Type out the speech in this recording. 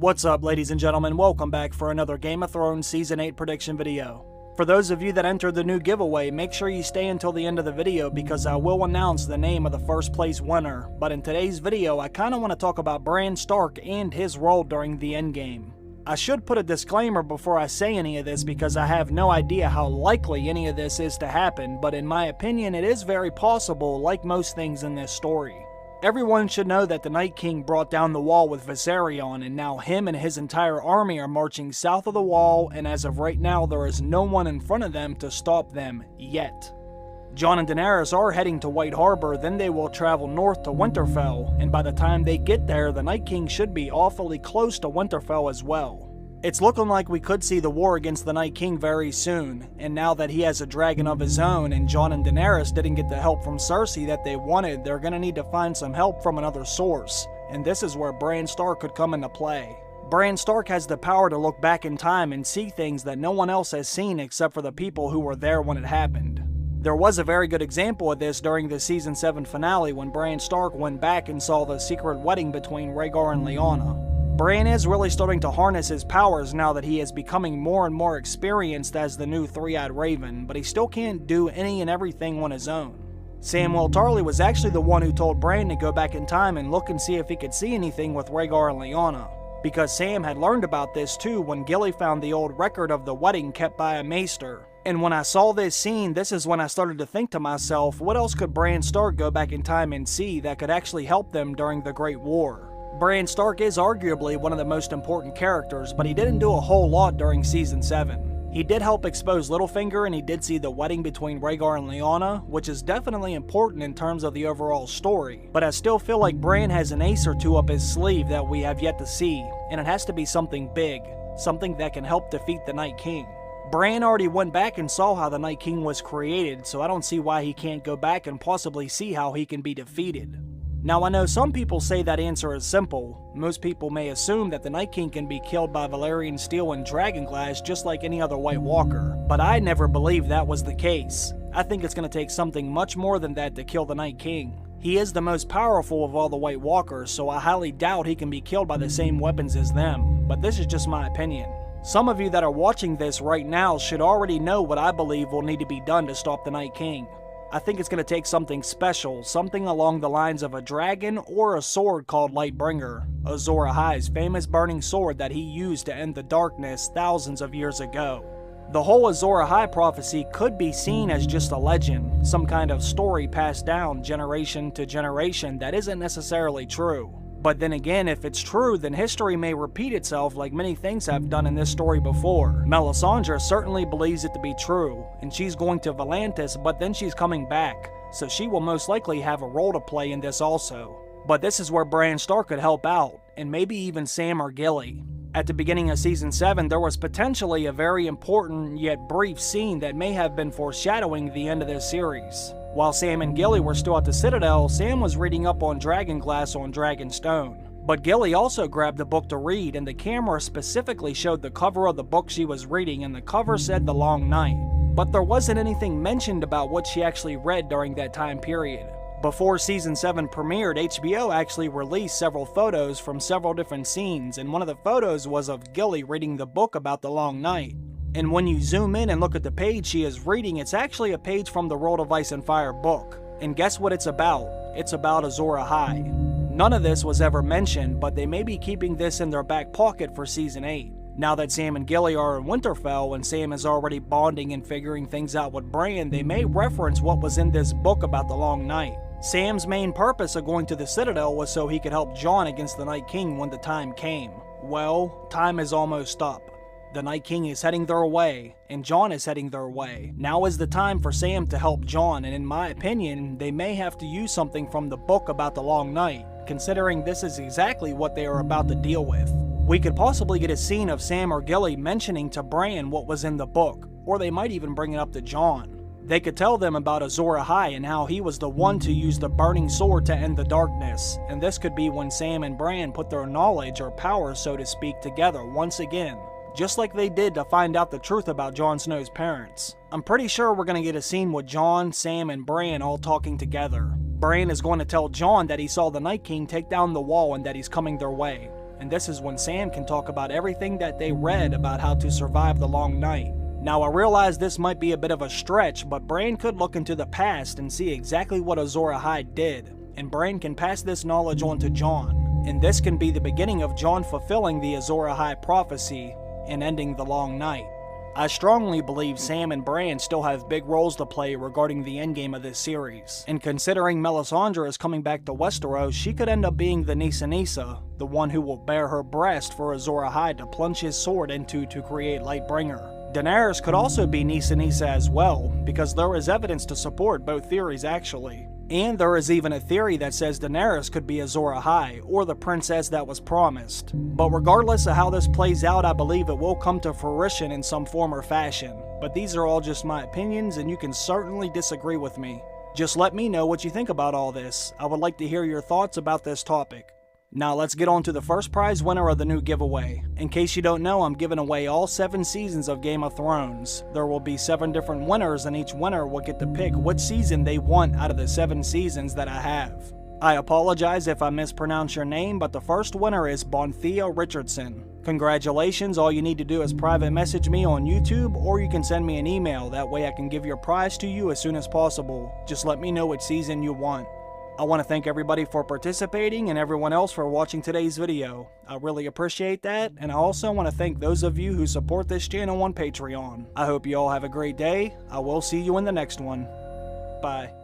What's up, ladies and gentlemen? Welcome back for another Game of Thrones Season 8 prediction video. For those of you that entered the new giveaway, make sure you stay until the end of the video because I will announce the name of the first place winner. But in today's video, I kinda want to talk about Bran Stark and his role during the endgame. I should put a disclaimer before I say any of this because I have no idea how likely any of this is to happen, but in my opinion it is very possible, like most things in this story. Everyone should know that the Night King brought down the wall with Viserion, and now him and his entire army are marching south of the wall, and as of right now there is no one in front of them to stop them, yet. Jon and Daenerys are heading to White Harbor, then they will travel north to Winterfell, and by the time they get there, the Night King should be awfully close to Winterfell as well. It's looking like we could see the war against the Night King very soon, and now that he has a dragon of his own and Jon and Daenerys didn't get the help from Cersei that they wanted, they're gonna need to find some help from another source, and this is where Bran Stark could come into play. Bran Stark has the power to look back in time and see things that no one else has seen except for the people who were there when it happened. There was a very good example of this during the Season 7 finale when Bran Stark went back and saw the secret wedding between Rhaegar and Lyanna. Bran is really starting to harness his powers now that he is becoming more and more experienced as the new three-eyed raven, but he still can't do any and everything on his own. Samwell Tarly was actually the one who told Bran to go back in time and look and see if he could see anything with Rhaegar and Lyanna, because Sam had learned about this too when Gilly found the old record of the wedding kept by a maester. And when I saw this scene, this is when I started to think to myself, what else could Bran Stark go back in time and see that could actually help them during the Great War? Bran Stark is arguably one of the most important characters, but he didn't do a whole lot during Season 7. He did help expose Littlefinger, and he did see the wedding between Rhaegar and Lyanna, which is definitely important in terms of the overall story, but I still feel like Bran has an ace or two up his sleeve that we have yet to see, and it has to be something big, something that can help defeat the Night King. Bran already went back and saw how the Night King was created, so I don't see why he can't go back and possibly see how he can be defeated. Now I know some people say that answer is simple. Most people may assume that the Night King can be killed by Valyrian steel and dragonglass just like any other White Walker, but I never believed that was the case. I think it's going to take something much more than that to kill the Night King. He is the most powerful of all the White Walkers, so I highly doubt he can be killed by the same weapons as them, but this is just my opinion. Some of you that are watching this right now should already know what I believe will need to be done to stop the Night King. I think it's going to take something special, something along the lines of a dragon or a sword called Lightbringer, Azor Ahai's famous burning sword that he used to end the darkness thousands of years ago. The whole Azor Ahai prophecy could be seen as just a legend, some kind of story passed down generation to generation that isn't necessarily true. But then again, if it's true, then history may repeat itself like many things have done in this story before. Melisandre certainly believes it to be true, and she's going to Volantis, but then she's coming back, so she will most likely have a role to play in this also. But this is where Bran Stark could help out, and maybe even Sam or Gilly. At the beginning of Season 7, there was potentially a very important yet brief scene that may have been foreshadowing the end of this series. While Sam and Gilly were still at the Citadel, Sam was reading up on dragonglass on Dragonstone. But Gilly also grabbed the book to read, and the camera specifically showed the cover of the book she was reading, and the cover said The Long Night. But there wasn't anything mentioned about what she actually read during that time period. Before Season 7 premiered, HBO actually released several photos from several different scenes, and one of the photos was of Gilly reading the book about the Long Night. And when you zoom in and look at the page she is reading, it's actually a page from the World of Ice and Fire book. And guess what it's about? It's about Azor Ahai. None of this was ever mentioned, but they may be keeping this in their back pocket for Season 8. Now that Sam and Gilly are in Winterfell and Sam is already bonding and figuring things out with Bran, they may reference what was in this book about the Long Night. Sam's main purpose of going to the Citadel was so he could help Jon against the Night King when the time came. Well, time is almost up. The Night King is heading their way, and Jon is heading their way. Now is the time for Sam to help Jon, and in my opinion, they may have to use something from the book about the Long Night, considering this is exactly what they are about to deal with. We could possibly get a scene of Sam or Gilly mentioning to Bran what was in the book, or they might even bring it up to Jon. They could tell them about Azor Ahai and how he was the one to use the burning sword to end the darkness, and this could be when Sam and Bran put their knowledge or power, so to speak, together once again. Just like they did to find out the truth about Jon Snow's parents. I'm pretty sure we're going to get a scene with Jon, Sam, and Bran all talking together. Bran is going to tell Jon that he saw the Night King take down the wall and that he's coming their way. and this is when Sam can talk about everything that they read about how to survive the long night. Now, I realize this might be a bit of a stretch, but Bran could look into the past and see exactly what Azor Ahai did, and Bran can pass this knowledge on to Jon, and this can be the beginning of Jon fulfilling the Azor Ahai prophecy and ending the long night. I strongly believe Sam and Bran still have big roles to play regarding the endgame of this series, and considering Melisandre is coming back to Westeros, she could end up being the Nissa Nissa, the one who will bare her breast for Azor Ahai to plunge his sword into to create Lightbringer. Daenerys could also be Nissa Nissa as well, because there is evidence to support both theories actually. And there is even a theory that says Daenerys could be Azor Ahai, or the princess that was promised. But regardless of how this plays out, I believe it will come to fruition in some form or fashion. But these are all just my opinions, and you can certainly disagree with me. Just let me know what you think about all this. I would like to hear your thoughts about this topic. Now let's get on to the first prize winner of the new giveaway. In case you don't know, I'm giving away all 7 seasons of Game of Thrones. There will be 7 different winners, and each winner will get to pick which season they want out of the 7 seasons that I have. I apologize if I mispronounce your name, but the first winner is Bonthea Richardson. Congratulations, all you need to do is private message me on YouTube, or you can send me an email, that way I can give your prize to you as soon as possible. Just let me know which season you want. I want to thank everybody for participating and everyone else for watching today's video. I really appreciate that, and I also want to thank those of you who support this channel on Patreon. I hope you all have a great day. I will see you in the next one. Bye.